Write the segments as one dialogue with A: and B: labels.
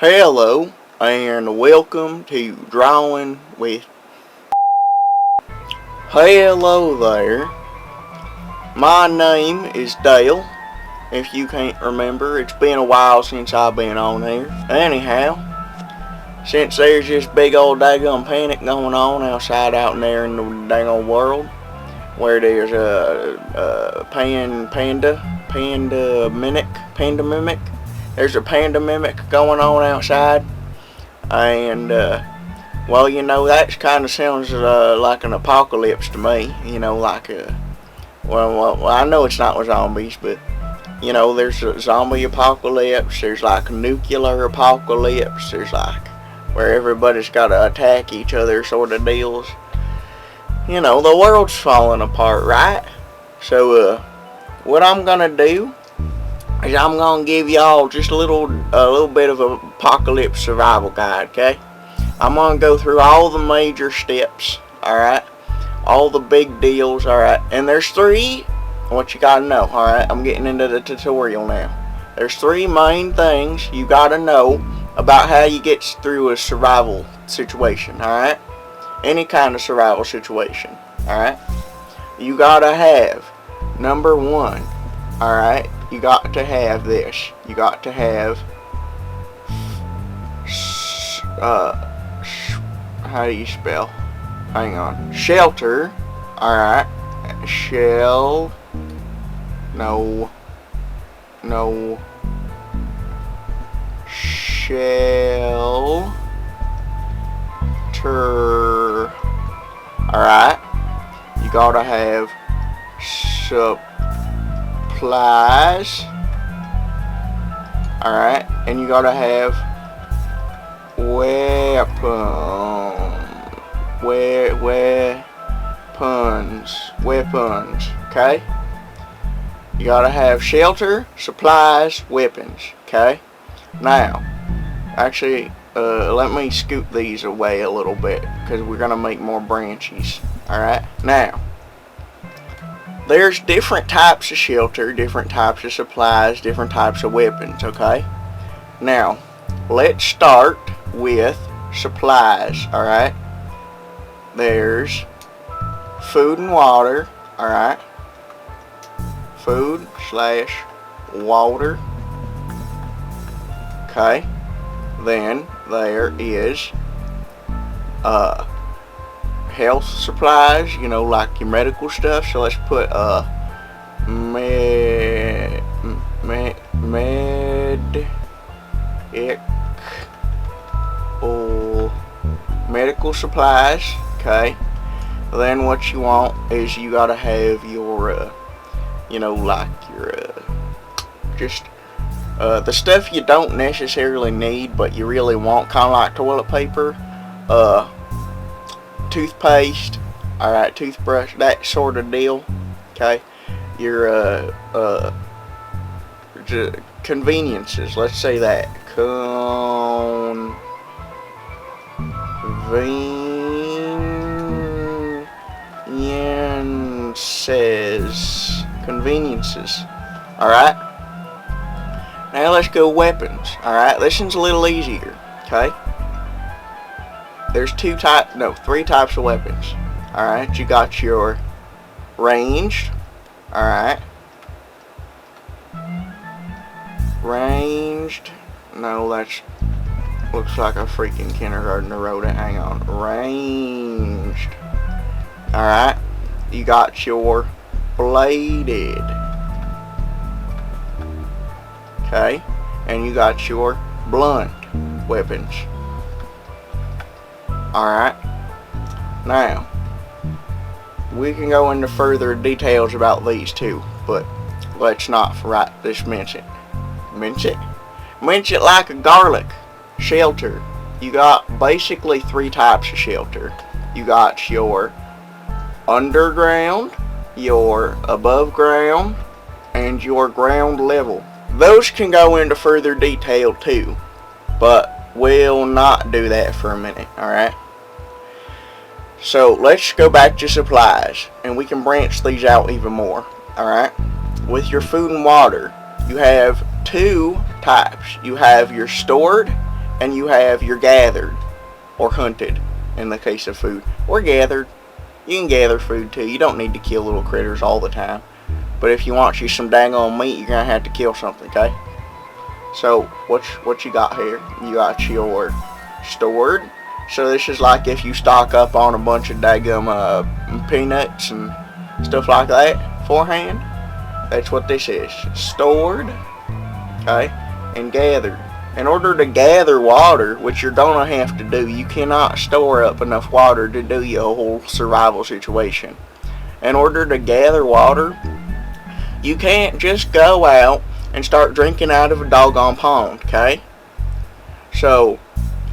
A: Hello and welcome to Drawing with. Hello there. My name is Dale. If you can't remember, it's been a while since I've been on here. Anyhow, since there's this big old daggone panic going on outside out there in the daggone world, where there's a pandemic. There's a pandemic going on outside, and well, that kind of sounds like an apocalypse to me. Well, I know it's not with zombies, but there's a zombie apocalypse. There's like a nuclear apocalypse. There's like where everybody's got to attack each other, sort of deals. The world's falling apart, right? So, what I'm gonna do is I'm gonna give y'all just a little bit of an apocalypse survival guide, okay? I'm gonna go through all the major steps, alright? All the big deals, alright? And there's three, what you gotta know, alright? I'm getting into the tutorial now. There's three main things you gotta know about how you get through a survival situation, alright? Any kind of survival situation, alright? You gotta have, number one, alright? You got to have this. You got to have, how do you spell? Hang on. Shelter. Alright. No. Shelter. Alright. You gotta have supplies. Alright, and you gotta have weapons, okay? You gotta have shelter, supplies, weapons, okay? Now, actually, let me scoot these away a little bit, because we're gonna make more branches, alright? Now, there's different types of shelter, different types of supplies, different types of weapons, okay? Now, let's start with supplies, alright? There's food and water, alright? Food/water. Okay? Then there is health supplies, like your medical stuff. So let's put medical supplies. Okay. Then what you want is you gotta have your the stuff you don't necessarily need but you really want, kind of like toilet paper, toothpaste, alright, toothbrush, that sort of deal, okay? Your conveniences, let's say that, conveniences, alright? Now let's go weapons, alright? This one's a little easier, okay? There's three types of weapons. Alright, you got your ranged. Alright. Ranged. No, that's looks like a freaking kindergartner wrote it. Hang on. Ranged. Alright. You got your bladed. Okay. And you got your blunt weapons. Alright, now, we can go into further details about these two, but let's not just mince it. Mince it like a garlic. Shelter. You got basically three types of shelter. You got your underground, your above ground, and your ground level. Those can go into further detail too, but we'll not do that for a minute, alright? So let's go back to supplies, and we can branch these out even more, alright? With your food and water, you have two types. You have your stored and you're gathered or hunted in the case of food, or gathered. You can gather food too. You don't need to kill little critters all the time. But if you want you some dang on meat, you're gonna have to kill something, okay? So what you got here? You got your stored. So this is like if you stock up on a bunch of daggum peanuts and stuff like that beforehand. That's what this is. Stored, okay, and gathered. In order to gather water, which you're gonna have to do, you cannot store up enough water to do your whole survival situation. In order to gather water, you can't just go out and start drinking out of a doggone pond, okay? So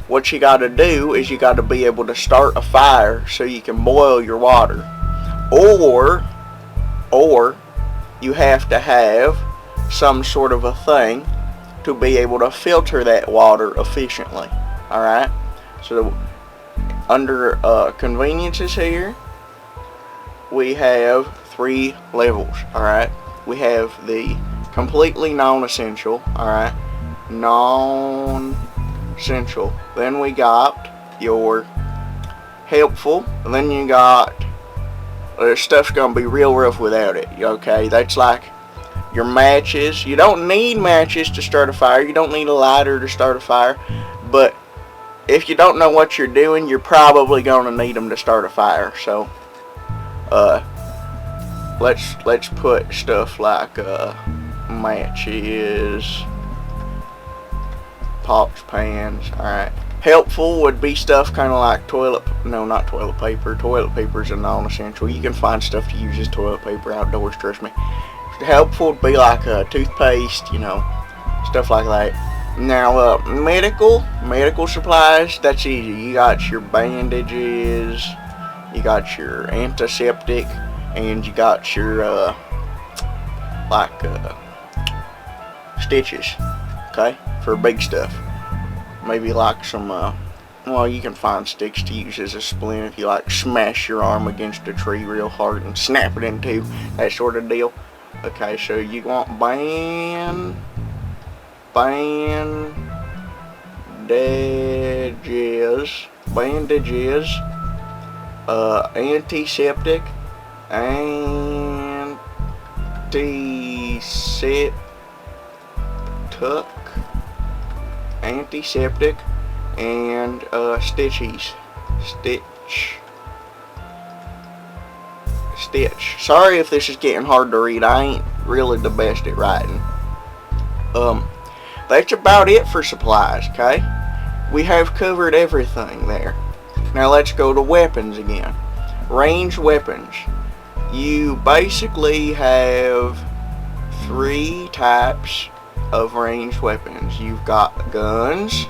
A: what you gotta do is you gotta be able to start a fire so you can boil your water. Or you have to have some sort of a thing to be able to filter that water efficiently. Alright? So under conveniences here, we have 3 levels. Alright? We have the completely non-essential. Alright? Non-essential. Then we got your helpful. And then you got stuff's gonna be real rough without it. Okay? That's like your matches. You don't need matches to start a fire. You don't need a lighter to start a fire. But if you don't know what you're doing, you're probably gonna need them to start a fire. So let's put stuff like matches, pots, pans. Alright. Helpful would be stuff kind of like not toilet paper. Toilet paper is a non-essential. You can find stuff to use as toilet paper outdoors, trust me. Helpful would be like a toothpaste, you know, stuff like that. Now, medical supplies, that's easy. You got your bandages, you got your antiseptic, and you got your, stitches, okay, for big stuff. Maybe like some, well, you can find sticks to use as a splint if you like smash your arm against a tree real hard and snap it in two, that sort of deal. Okay, so you want bandages, antiseptic, antiseptic, and stitch. Sorry if this is getting hard to read. I ain't really the best at writing. That's about it for supplies, okay? We have covered everything there. Now let's go to weapons again. Ranged weapons. You basically have 3 types of ranged weapons. You've got guns,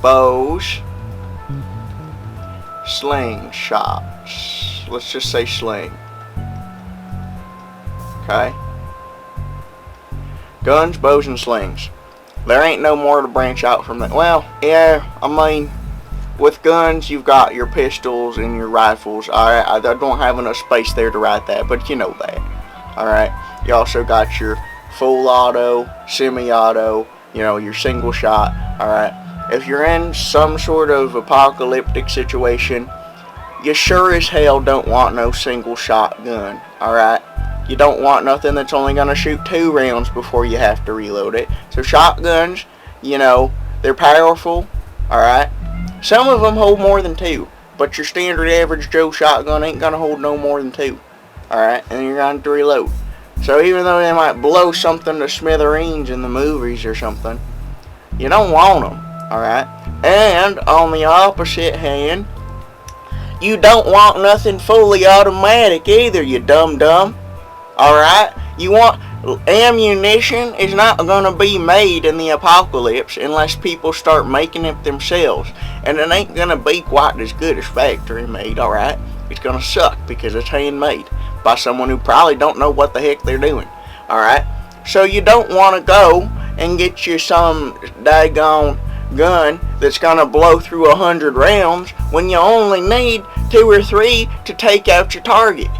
A: bows, slingshots. Let's just say sling. Okay? Guns, bows, and slings. There ain't no more to branch out from that. Well, yeah, I mean, with guns, you've got your pistols and your rifles. Alright, I don't have enough space there to write that, but you know that. Alright, you also got your full auto, semi-auto, you know, your single shot. Alright, if you're in some sort of apocalyptic situation, you sure as hell don't want no single shotgun, alright? You don't want nothing that's only going to shoot 2 rounds before you have to reload it. So shotguns, you know, they're powerful, alright? Some of them hold more than 2, but your standard average Joe shotgun ain't going to hold no more than 2, alright? And you're going to reload. So even though they might blow something to smithereens in the movies or something, you don't want them, alright? And on the opposite hand, you don't want nothing fully automatic either, you dumb. Alright? You want ammunition is not going to be made in the apocalypse unless people start making it themselves. And it ain't going to be quite as good as factory made, alright? It's going to suck because it's handmade by someone who probably don't know what the heck they're doing. Alright? So you don't want to go and get you some daggone gun that's gonna blow through 100 rounds when you only need 2 or 3 to take out your target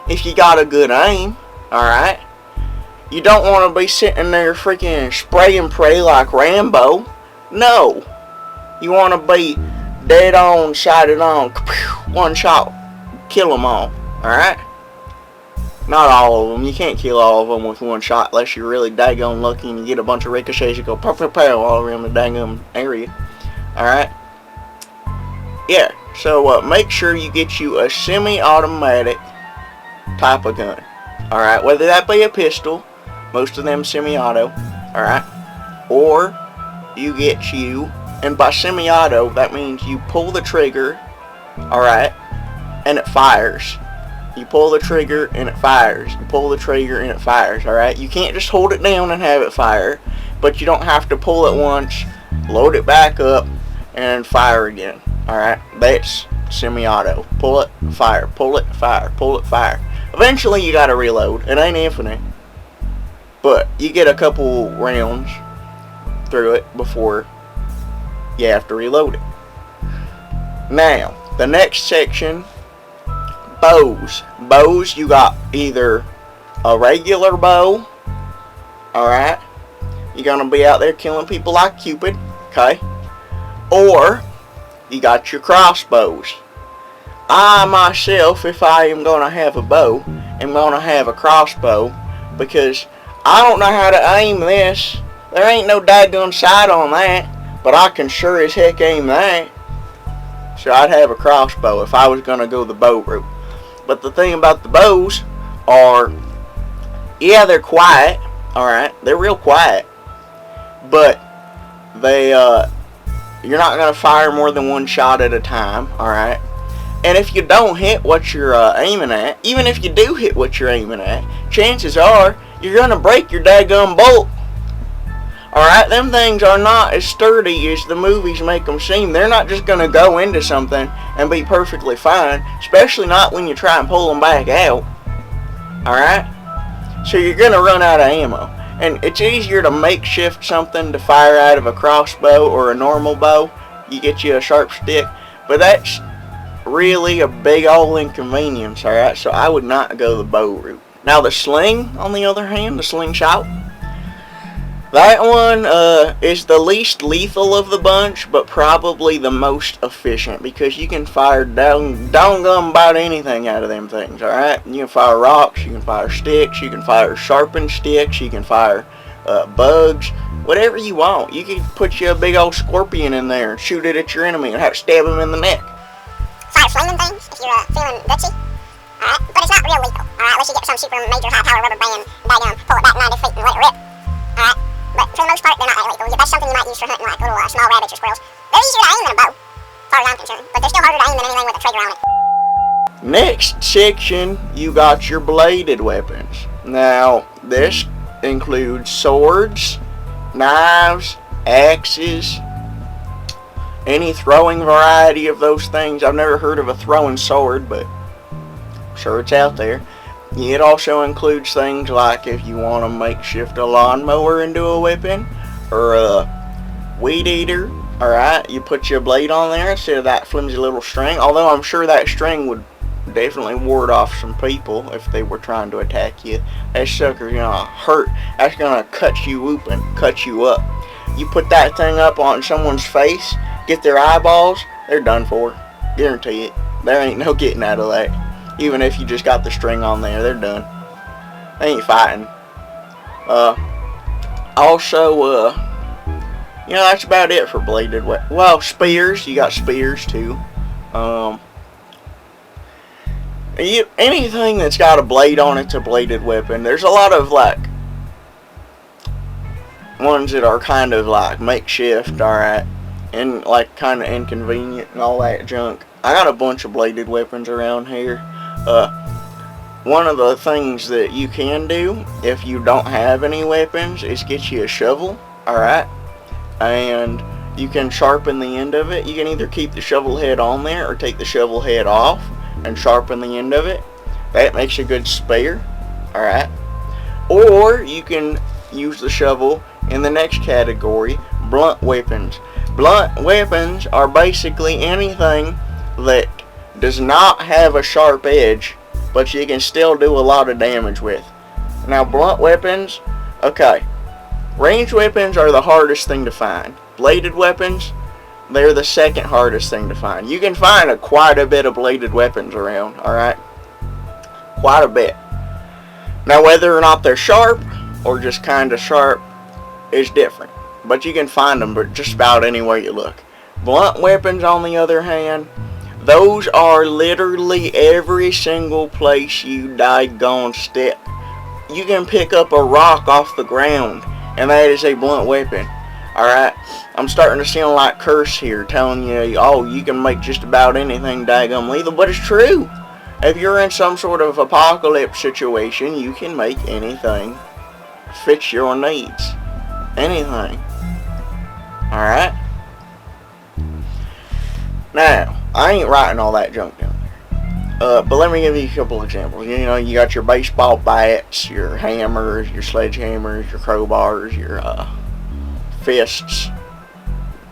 A: if you got a good aim. Alright? You don't want to be sitting there freaking spray and pray like Rambo No. You want to be dead on, sighted on, one shot, kill them all. Alright? Not all of them. You can't kill all of them with one shot unless you're really daggone lucky and you get a bunch of ricochets that go pow pow pow all around the daggone area. Alright? Yeah, so make sure you get you a semi-automatic type of gun. Alright, whether that be a pistol, most of them semi-auto, alright, or you get you, and by semi-auto, that means you pull the trigger, alright, and it fires. You pull the trigger and it fires. You pull the trigger and it fires, alright? You can't just hold it down and have it fire, but you don't have to pull it once, load it back up, and fire again, alright? That's semi-auto. Pull it, fire, pull it, fire, pull it, fire. Eventually you gotta reload. It ain't infinite, but you get a couple rounds through it before you have to reload it. Now, the next section, bows. Bows, you got either a regular bow, alright, you're gonna be out there killing people like Cupid, okay, or you got your crossbows. I myself, if I am gonna have a bow, am gonna have a crossbow, because I don't know how to aim this. There ain't no daggone sight on that, but I can sure as heck aim that. So I'd have a crossbow if I was gonna go the bow route. But the thing about the bows are, yeah, they're quiet, alright, they're real quiet, but they, you're not going to fire more than one shot at a time, alright, and if you don't hit what you're aiming at, even if you do hit what you're aiming at, chances are, you're going to break your daggum bolt. Alright, them things are not as sturdy as the movies make them seem. They're not just going to go into something and be perfectly fine, especially not when you try and pull them back out. Alright? So you're going to run out of ammo. And it's easier to makeshift something to fire out of a crossbow or a normal bow. You get you a sharp stick. But that's really a big old inconvenience, alright? So I would not go the bow route. Now the sling, on the other hand, the slingshot, that one is the least lethal of the bunch, but probably the most efficient, because you can fire doggone about anything out of them things, alright? You can fire rocks, you can fire sticks, you can fire sharpened sticks, you can fire bugs, whatever you want. You can put you a big old scorpion in there and shoot it at your enemy and have to stab him in the neck.
B: Fire flaming things if you're feeling gutsy, alright? But it's not real lethal, alright? Unless you get some super major high power rubber band, pull it back 90 feet and let it rip, alright? But for the most part, they're not that lethal. That's something you might use for hunting like little small rabbits or squirrels. They're easier to aim than a bow, as far as I'm concerned. But they're still harder to aim than anything with a trigger on it.
A: Next section, you got your bladed weapons. Now, this includes swords, knives, axes, any throwing variety of those things. I've never heard of a throwing sword, but I'm sure it's out there. It also includes things like if you want to makeshift a lawnmower into a weapon, or a weed eater, alright, you put your blade on there instead of that flimsy little string, although I'm sure that string would definitely ward off some people if they were trying to attack you. That sucker's gonna hurt. That's gonna cut you open, cut you up. You put that thing up on someone's face, get their eyeballs, they're done for. Guarantee it. There ain't no getting out of that. Even if you just got the string on there, they're done. They ain't fighting. Also, that's about it for bladed weapons. Well, spears. You got spears, too. Anything that's got a blade on it's a bladed weapon. There's a lot of, ones that are kind of, makeshift, alright? And, kind of inconvenient and all that junk. I got a bunch of bladed weapons around here. One of the things that you can do if you don't have any weapons is get you a shovel, alright, and you can sharpen the end of it. You can either keep the shovel head on there or take the shovel head off and sharpen the end of it. That makes a good spare, alright, or you can use the shovel in the next category, blunt weapons. Blunt weapons are basically anything that does not have a sharp edge, but you can still do a lot of damage with. Now, blunt weapons, okay, ranged weapons are the hardest thing to find. bladed weapons, they're the second hardest thing to find. You can find quite a bit of bladed weapons around, alright? Quite a bit. Now, whether or not they're sharp, or just kind of sharp, is different. But you can find them just about anywhere you look. Blunt weapons, on the other hand, those are literally every single place you daggone step. You can pick up a rock off the ground, and that is a blunt weapon. Alright? I'm starting to sound like Curse here, telling you, oh, you can make just about anything daggum lethal, but it's true. If you're in some sort of apocalypse situation, you can make anything fit your needs. Anything. Alright? Now, I ain't writing all that junk down there. But let me give you a couple examples. You know, you got your baseball bats, your hammers, your sledgehammers, your crowbars, your fists.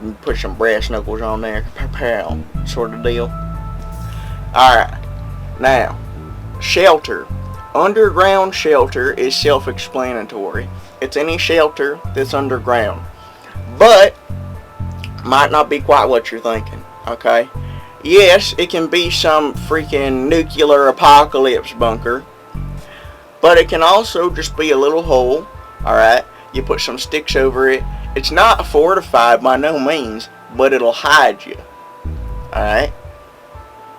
A: You put some brass knuckles on there, pow, sort of deal. Alright. Now, shelter. Underground shelter is self-explanatory. It's any shelter that's underground. But, might not be quite what you're thinking, okay? Yes, it can be some freaking nuclear apocalypse bunker. But it can also just be a little hole, alright? You put some sticks over it. It's not fortified by no means, but it'll hide you, alright?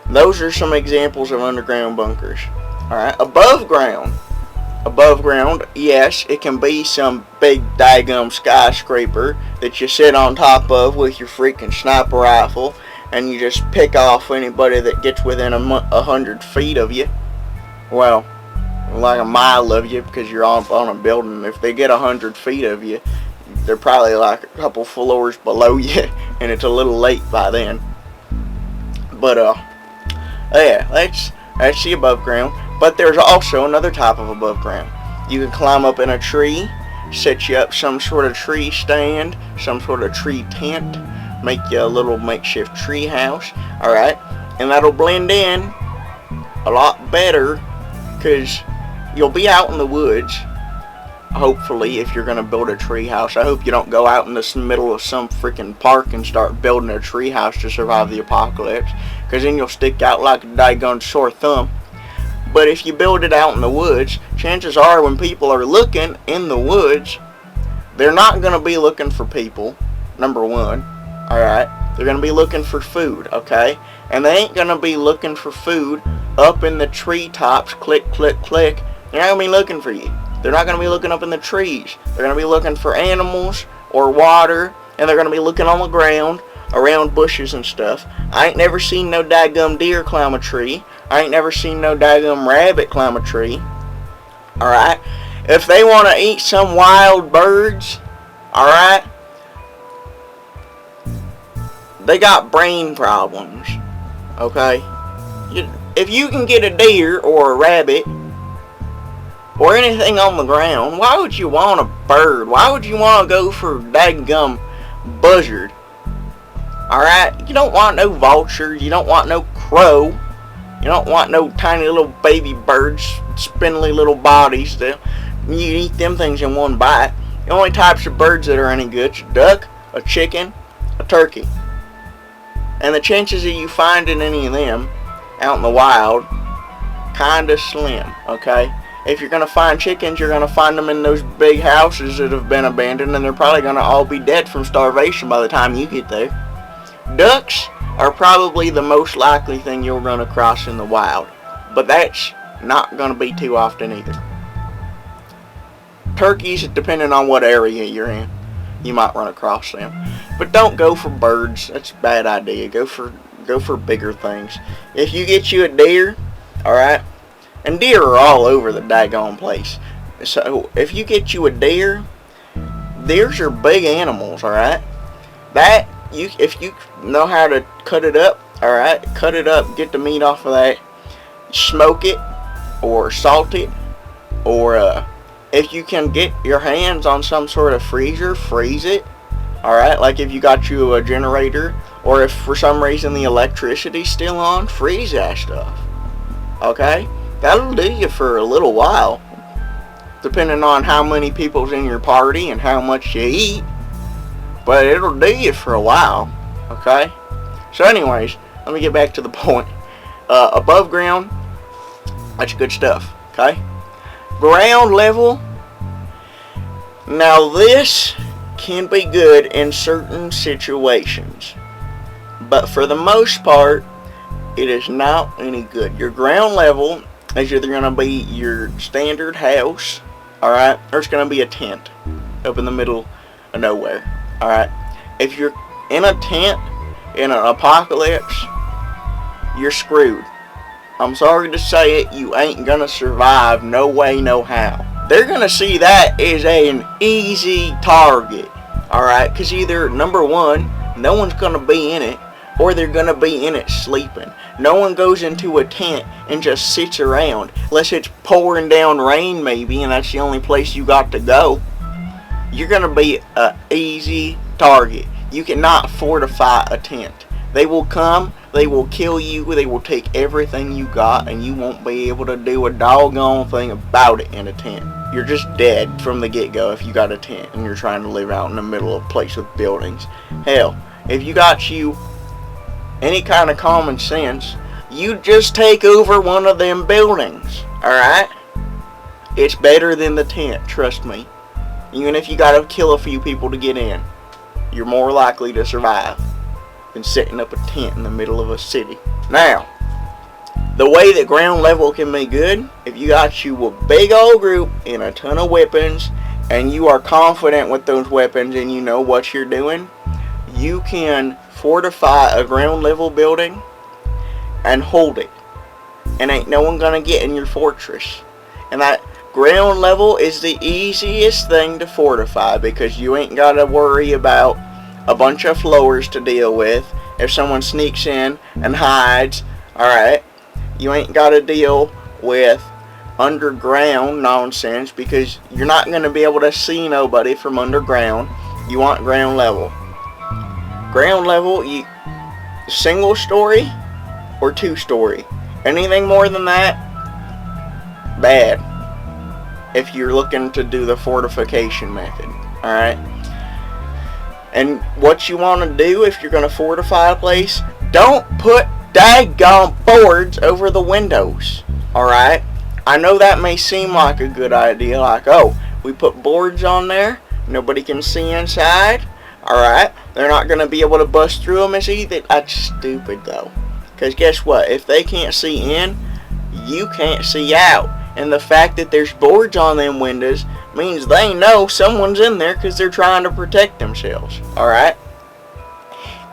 A: Those are some examples of underground bunkers. Alright, above ground, yes, it can be some big daggum skyscraper that you sit on top of with your freaking sniper rifle, and you just pick off anybody that gets within 100 feet of you. Well, like a mile of you, because you're on a building. If they get 100 feet of you, they're probably like a couple floors below you, and it's a little late by then. But yeah, that's the above ground. But there's also another type of above ground. You can climb up in a tree, set you up some sort of tree stand, some sort of tree tent, make you a little makeshift tree house, alright? And that'll blend in a lot better, because you'll be out in the woods, hopefully, if you're going to build a tree house. I hope you don't go out in the middle of some freaking park and start building a tree house to survive the apocalypse, because then you'll stick out like a daggone sore thumb. But if you build it out in the woods, chances are when people are looking in the woods, they're not going to be looking for people, number one, alright? They're going to be looking for food, okay? And they ain't going to be looking for food up in the treetops, click, click, click. They're not going to be looking for you. They're not going to be looking up in the trees. They're going to be looking for animals or water, and they're going to be looking on the ground, around bushes and stuff. I ain't never seen no daggum deer climb a tree. I ain't never seen no daggum rabbit climb a tree. Alright? If they want to eat some wild birds, alright, they got brain problems. Okay? If you can get a deer or a rabbit or anything on the ground, why would you want a bird? Why would you want to go for daggum buzzard? Alright? You don't want no vulture. You don't want no crow. You don't want no tiny little baby birds, spindly little bodies. You eat them things in one bite. The only types of birds that are any good is a duck, a chicken, a turkey. And the chances of you finding any of them out in the wild, kinda slim, okay? If you're gonna find chickens, you're gonna find them in those big houses that have been abandoned, and they're probably gonna all be dead from starvation by the time you get there. Ducks are probably the most likely thing you'll run across in the wild, but that's not gonna be too often either. Turkeys, depending on what area you're in, you might run across them. But don't go for birds. That's a bad idea. Go for bigger things. If you get you a deer, alright, and deer are all over the daggone place. So if you get you a deer, deers are big animals, alright? If you know how to cut it up, alright, cut it up, get the meat off of that, smoke it, or salt it, or if you can get your hands on some sort of freezer, freeze it, alright, like if you got you a generator, or if for some reason the electricity's still on, freeze that stuff, okay? That'll do you for a little while, depending on how many people's in your party and how much you eat. but it'll do you for a while, okay? So anyways, let me get back to the point. Above ground, that's good stuff, okay? Ground level, now this can be good in certain situations, but for the most part, it is not any good. Your ground level is either going to be your standard house, alright, or it's going to be a tent up in the middle of nowhere, alright? If you're in a tent in an apocalypse, you're screwed. I'm sorry to say it, you ain't going to survive no way, no how. They're going to see that as an easy target, alright? Because either, number one, no one's going to be in it, or they're going to be in it sleeping. No one goes into a tent and just sits around, unless it's pouring down rain maybe, and that's the only place you got to go. You're going to be an easy target. You cannot fortify a tent. They will come, they will kill you, they will take everything you got, and you won't be able to do a doggone thing about it in a tent. You're just dead from the get-go if you got a tent and you're trying to live out in the middle of a place with buildings. Hell, if you got any kind of common sense, you just take over one of them buildings, alright? It's better than the tent, trust me. Even if you gotta kill a few people to get in, you're more likely to survive than setting up a tent in the middle of a city. Now, the way that ground level can be good, if you got a big old group and a ton of weapons, and you are confident with those weapons and you know what you're doing, you can fortify a ground level building and hold it, and ain't no one gonna get in your fortress. And that ground level is the easiest thing to fortify, because you ain't gotta worry about a bunch of floors to deal with if someone sneaks in and hides, alright? You ain't gotta deal with underground nonsense, because you're not gonna be able to see nobody from underground. You want ground level. Ground level, single story or 2-story. Anything more than that, bad. If you're looking to do the fortification method, alright? And what you want to do if you're going to fortify a place, don't put daggone boards over the windows, alright? I know that may seem like a good idea, like, oh, we put boards on there, nobody can see inside. Alright, they're not going to be able to bust through them as easy. That's stupid though. Because guess what? If they can't see in, you can't see out. And the fact that there's boards on them windows means they know someone's in there because they're trying to protect themselves. Alright?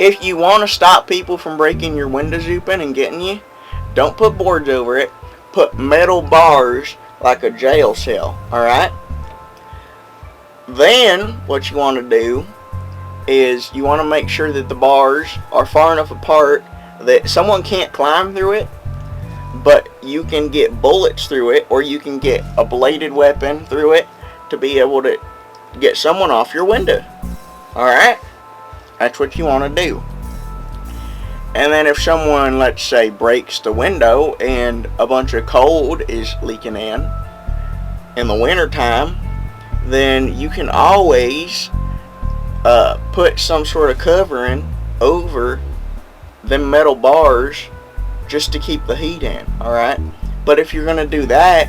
A: If you want to stop people from breaking your windows open and getting you, don't put boards over it. Put metal bars like a jail cell. Alright? Then, what you want to do is you want to make sure that the bars are far enough apart that someone can't climb through it, but you can get bullets through it, or you can get a bladed weapon through it to be able to get someone off your window. Alright? That's what you want to do. And then if someone, let's say, breaks the window and a bunch of cold is leaking in the wintertime, then you can always put some sort of covering over them metal bars just to keep the heat in, alright? But if you're going to do that,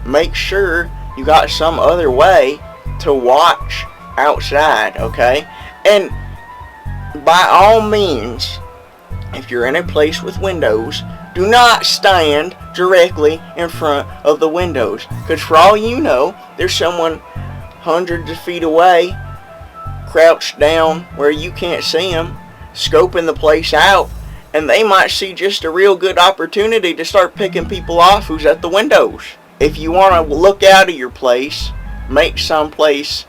A: make sure you got some other way to watch outside, okay? And by all means, if you're in a place with windows, do not stand directly in front of the windows, because for all you know, there's someone hundreds of feet away, crouched down where you can't see them, scoping the place out, and they might see just a real good opportunity to start picking people off who's at the windows. If you want to look out of your place, make some place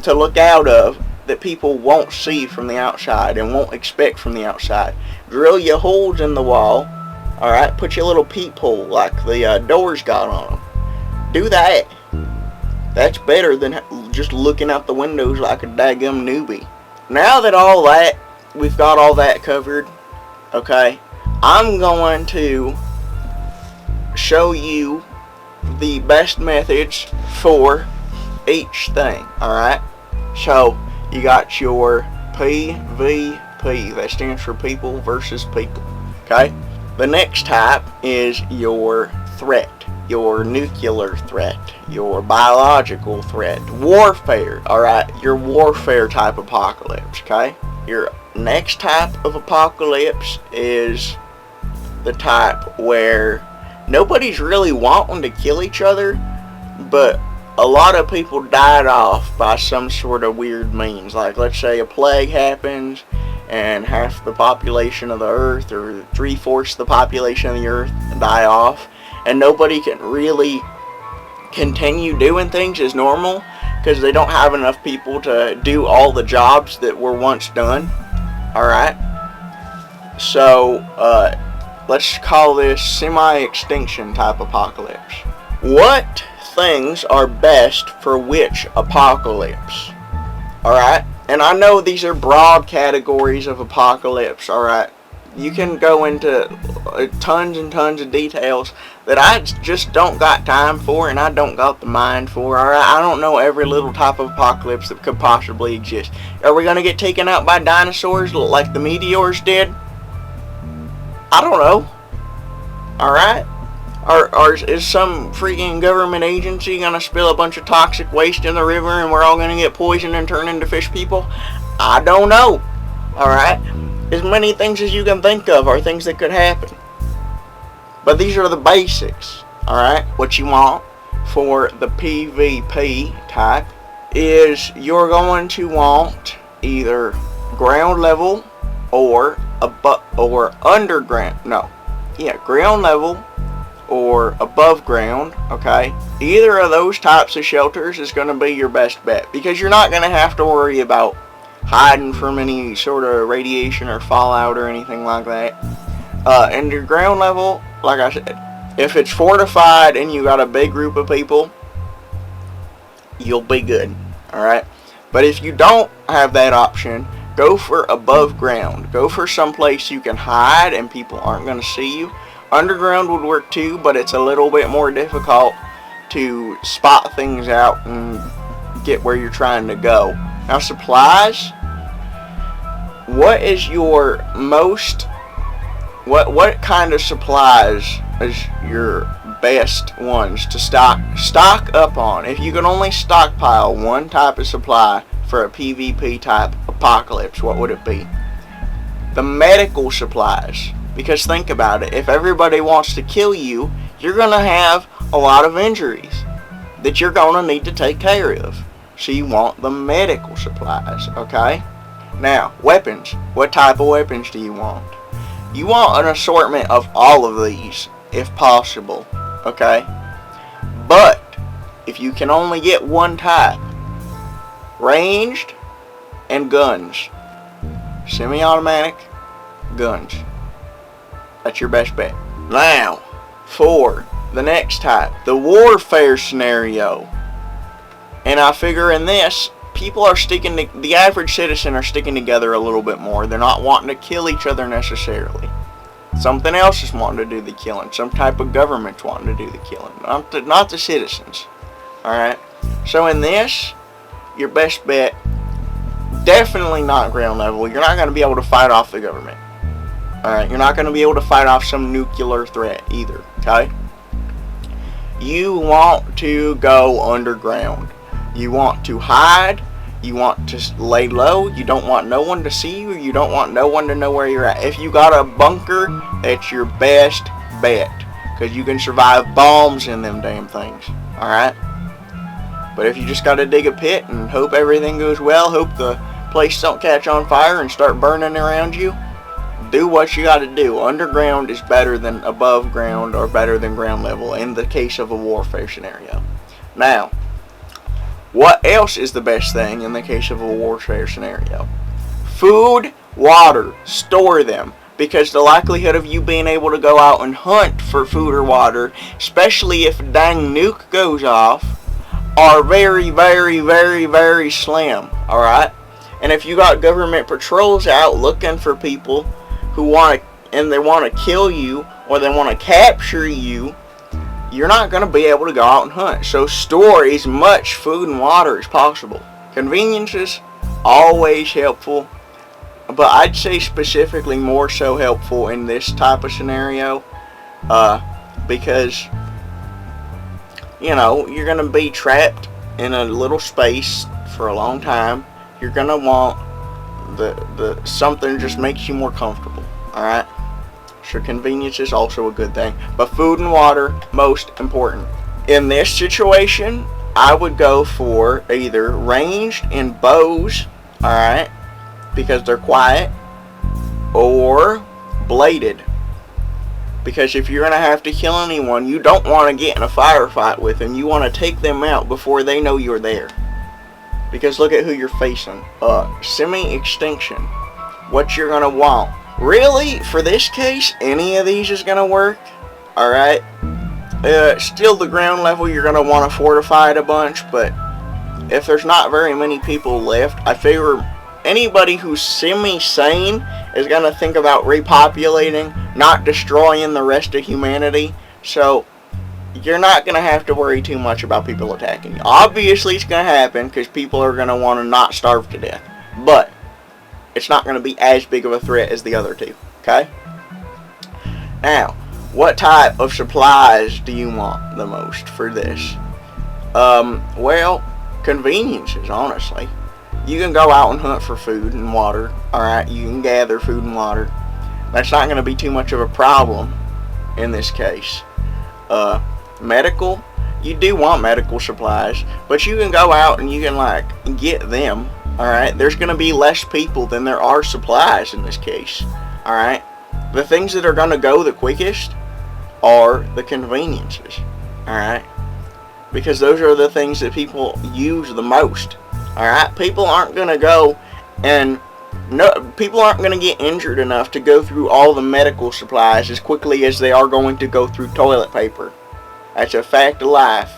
A: to look out of that people won't see from the outside and won't expect from the outside. Drill your holes in the wall, alright? Put your little peephole like the doors got on them. Do that. That's better than just looking out the windows like a daggum newbie. Now that we've got all that covered, okay, I'm going to show you the best methods for each thing, alright? So, you got your PvP. That stands for people versus people. Okay? The next type is your threat. Your nuclear threat. Your biological threat. Warfare. Alright? Your warfare type apocalypse. Okay? Your next type of apocalypse is the type where nobody's really wanting to kill each other, but a lot of people died off by some sort of weird means. Like, let's say a plague happens and half the population of the earth, or 3/4 the population of the earth, die off, and nobody can really continue doing things as normal because they don't have enough people to do all the jobs that were once done. Alright? So, let's call this semi-extinction type apocalypse. What things are best for which apocalypse? Alright? And I know these are broad categories of apocalypse, alright? You can go into tons and tons of details that I just don't got time for, and I don't got the mind for, alright? I don't know every little type of apocalypse that could possibly exist. Are we going to get taken out by dinosaurs like the meteors did? I don't know. Alright? Or is some freaking government agency going to spill a bunch of toxic waste in the river and we're all going to get poisoned and turn into fish people? I don't know. Alright? As many things as you can think of are things that could happen. But these are the basics. Alright? What you want for the PvP type is you're going to want either ground level or underground. No. Yeah, ground level or above ground, okay? Either of those types of shelters is going to be your best bet, because you're not going to have to worry about hiding from any sort of radiation or fallout or anything like that. And your ground level, like I said, if it's fortified and you got a big group of people, you'll be good, alright? But if you don't have that option, go for above ground. Go for some place you can hide and people aren't going to see you. Underground would work too, but it's a little bit more difficult to spot things out and get where you're trying to go. Now, supplies. What is your most... What kind of supplies is your best ones to stock up on? If you can only stockpile one type of supply for a PvP type apocalypse, what would it be? The medical supplies. Because think about it, if everybody wants to kill you, you're going to have a lot of injuries that you're going to need to take care of. So you want the medical supplies, okay? Now, weapons. What type of weapons do you want? You want an assortment of all of these, if possible, okay? But, if you can only get one type, ranged and guns. Semi-automatic guns. That's your best bet. Now, for the next type, the warfare scenario. And I figure in this, people are the average citizen are sticking together a little bit more. They're not wanting to kill each other necessarily. Something else is wanting to do the killing. Some type of government's wanting to do the killing. Not the citizens. Alright? So in this, your best bet, definitely not ground level. You're not going to be able to fight off the government. Alright, you're not going to be able to fight off some nuclear threat either, okay? You want to go underground. You want to hide. You want to lay low. You don't want no one to see you. You don't want no one to know where you're at. If you got a bunker, that's your best bet, because you can survive bombs in them damn things, alright? But if you just got to dig a pit and hope everything goes well, hope the place don't catch on fire and start burning around you, do what you got to do. Underground is better than above ground or better than ground level in the case of a warfare scenario. Now, what else is the best thing in the case of a warfare scenario? Food, water. Store them. Because the likelihood of you being able to go out and hunt for food or water, especially if a dang nuke goes off, are very, very, very, very slim. Alright? And if you got government patrols out looking for people who they want to kill you, or they want to capture you, you're not going to be able to go out and hunt. So store as much food and water as possible. Convenience is always helpful, but I'd say specifically more so helpful in this type of scenario, because, you know, you're going to be trapped in a little space for a long time. You're going to want the something just makes you more comfortable, alright? Sure, convenience is also a good thing, but food and water, most important. In this situation, I would go for either ranged and bows, alright, because they're quiet, or bladed. Because if you're going to have to kill anyone, you don't want to get in a firefight with them. You want to take them out before they know you're there. Because look at who you're facing. Semi-extinction. What you're going to want. Really, for this case, any of these is going to work. Alright. Still the ground level, you're going to want to fortify it a bunch. But if there's not very many people left, I figure anybody who's semi-sane is going to think about repopulating, not destroying the rest of humanity. So you're not going to have to worry too much about people attacking you. Obviously it's going to happen because people are going to want to not starve to death. But it's not going to be as big of a threat as the other two. Okay? Now, what type of supplies do you want the most for this? Well, conveniences, honestly. You can go out and hunt for food and water. Alright, you can gather food and water. That's not going to be too much of a problem in this case. Medical, you do want medical supplies, but you can go out and you can like get them. Alright, there's going to be less people than there are supplies in this case. Alright, the things that are going to go the quickest are the conveniences. Alright, because those are the things that people use the most. Alright, people aren't going to go and people aren't going to get injured enough to go through all the medical supplies as quickly as they are going to go through toilet paper. That's a fact of life.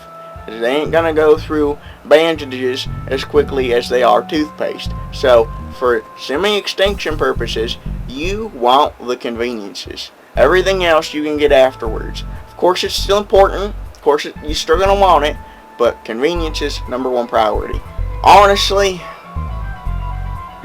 A: They ain't going to go through bandages as quickly as they are toothpaste. So, for semi-extinction purposes, you want the conveniences. Everything else you can get afterwards. Of course, it's still important. Of course, you're still going to want it. But convenience is #1 priority. Honestly,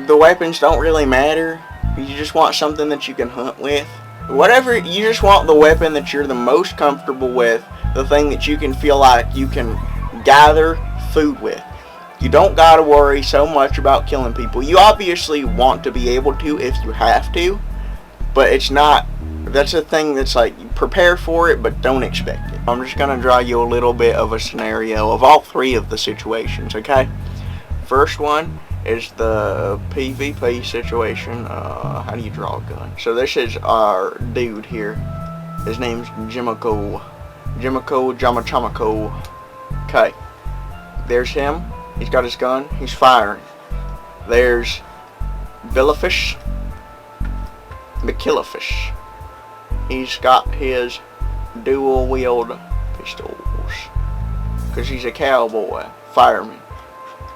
A: the weapons don't really matter. You just want something that you can hunt with. Whatever, you just want the weapon that you're the most comfortable with. The thing that you can feel like you can gather food with. You don't gotta worry so much about killing people. You obviously want to be able to if you have to. But it's not, that's a thing that's like, you prepare for it but don't expect it. I'm just gonna draw you a little bit of a scenario of all three of the situations, okay? First one is the PvP situation. How do you draw a gun? So this is our dude here. His name's Jimiko Jamachamako. Okay. There's him. He's got his gun. He's firing. There's Villafish. McKillafish. He's got his dual wield pistols. Because he's a cowboy. Fireman.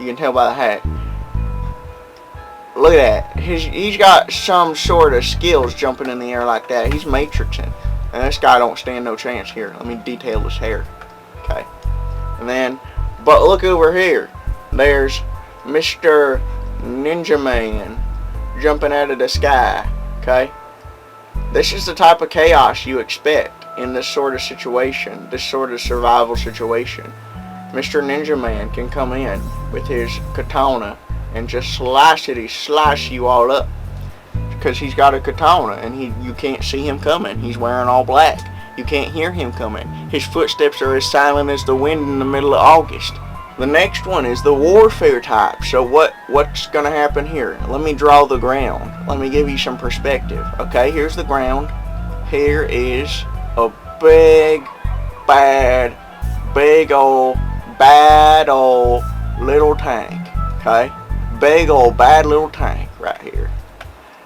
A: You can tell by the hat. Look at that. He's got some sort of skills jumping in the air like that. He's matrixing. And this guy don't stand no chance here. Let me detail his hair. Okay. And then, but look over here. There's Mr. Ninja Man jumping out of the sky. Okay. This is the type of chaos you expect in this sort of situation. This sort of survival situation. Mr. Ninja Man can come in with his katana and just slice you all up. Because he's got a katana and you can't see him coming. He's wearing all black. You can't hear him coming. His footsteps are as silent as the wind in the middle of August. The next one is the warfare type. So what's going to happen here? Let me draw the ground. Let me give you some perspective. Okay, here's the ground. Here is a big old little tank. Okay? Big old bad little tank right here.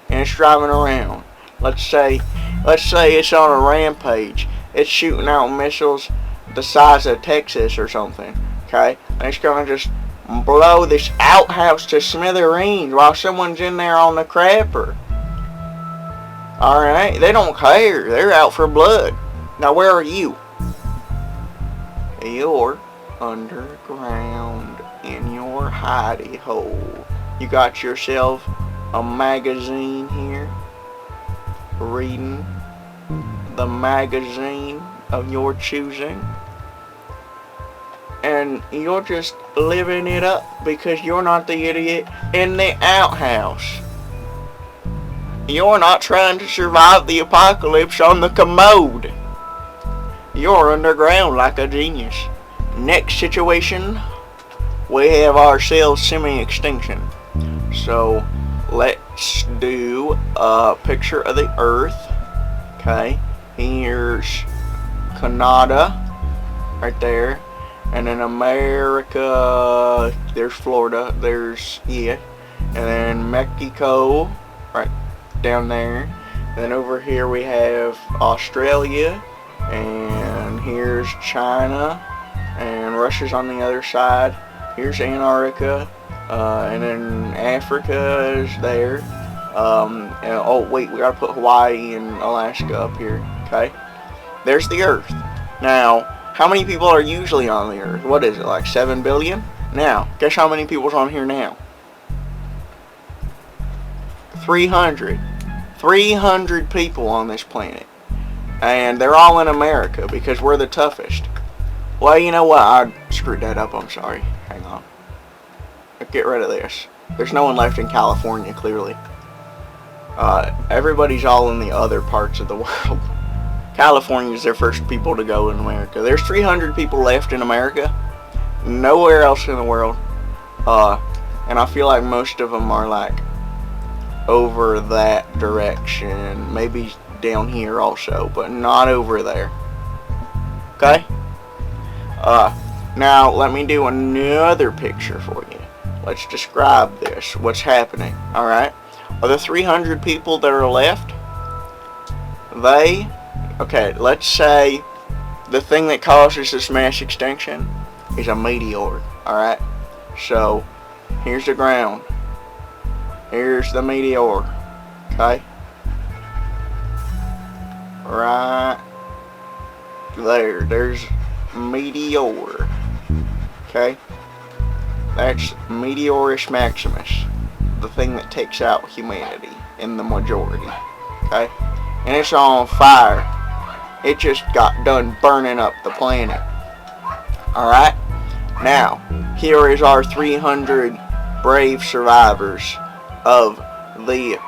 A: And it's driving around. Let's say it's on a rampage. It's shooting out missiles the size of Texas or something. Okay? And it's gonna just blow this outhouse to smithereens while someone's in there on the crapper. Alright? They don't care. They're out for blood. Now where are you? You're underground in your hidey hole. You got yourself a magazine here, reading the magazine of your choosing, and you're just living it up because you're not the idiot in the outhouse. You're not trying to survive the apocalypse on the commode. You're underground like a genius. Next situation, we have ourselves semi-extinction. So let's do a picture of the Earth. Okay, here's Canada right there, and in America there's Florida, there's and then Mexico right down there, and then over here we have Australia, and here's China, and Russia's on the other side. Here's Antarctica, and then Africa is there. And, oh wait, we gotta put Hawaii and Alaska up here. Okay, there's the Earth. Now, how many people are usually on the Earth? What is it, like 7 billion? Now, guess how many people's on here now? 300. 300 people on this planet. And they're all in America because we're the toughest. Well, you know what? I screwed that up. I'm sorry. Hang on. Get rid of this. There's no one left in California, clearly. Everybody's all in the other parts of the world. California's their first people to go in America. There's 300 people left in America. Nowhere else in the world. And I feel like most of them are like over that direction. Maybe down here also, but not over there. Okay? Now let me do another picture for you. Let's describe this. What's happening? Alright? Are the 300 people that are left? Okay, let's say the thing that causes this mass extinction is a meteor. Alright? So, here's the ground. Here's the meteor. Okay? Right there. There's meteor. Okay? That's Meteorus Maximus. The thing that takes out humanity in the majority. Okay? And it's on fire. It just got done burning up the planet. Alright? Now, here is our 300 brave survivors of the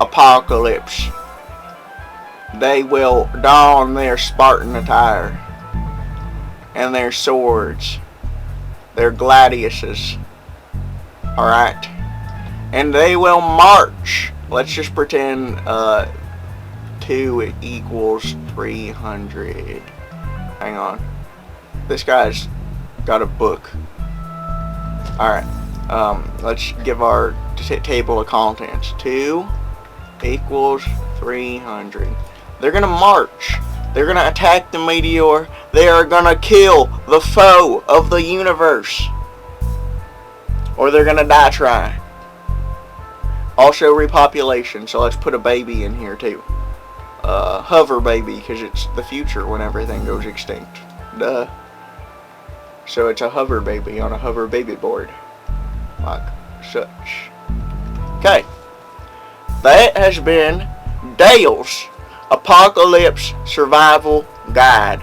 A: apocalypse. They will don their Spartan attire and their swords, their gladiuses. Alright? And they will march. Let's just pretend 2 equals 300. Hang on. This guy's got a book. Alright. Let's give our table of contents. 2 equals 300. They're gonna march. They're gonna attack the meteor. They are gonna kill the foe of the universe. Or they're gonna die trying. Also repopulation, so let's put a baby in here too. Hover baby, because it's the future when everything goes extinct. Duh. So it's a hover baby on a hover baby board. Like such. Okay. That has been Dale's Apocalypse Survival Guide.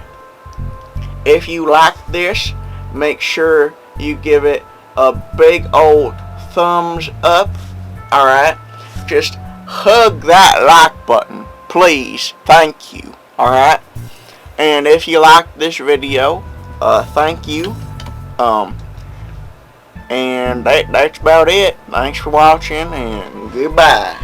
A: If you like this, make sure you give it a big old thumbs up. Alright? Just hug that like button, please. Thank you. Alright? And if you like this video, thank you. And that's about it. Thanks for watching, and goodbye.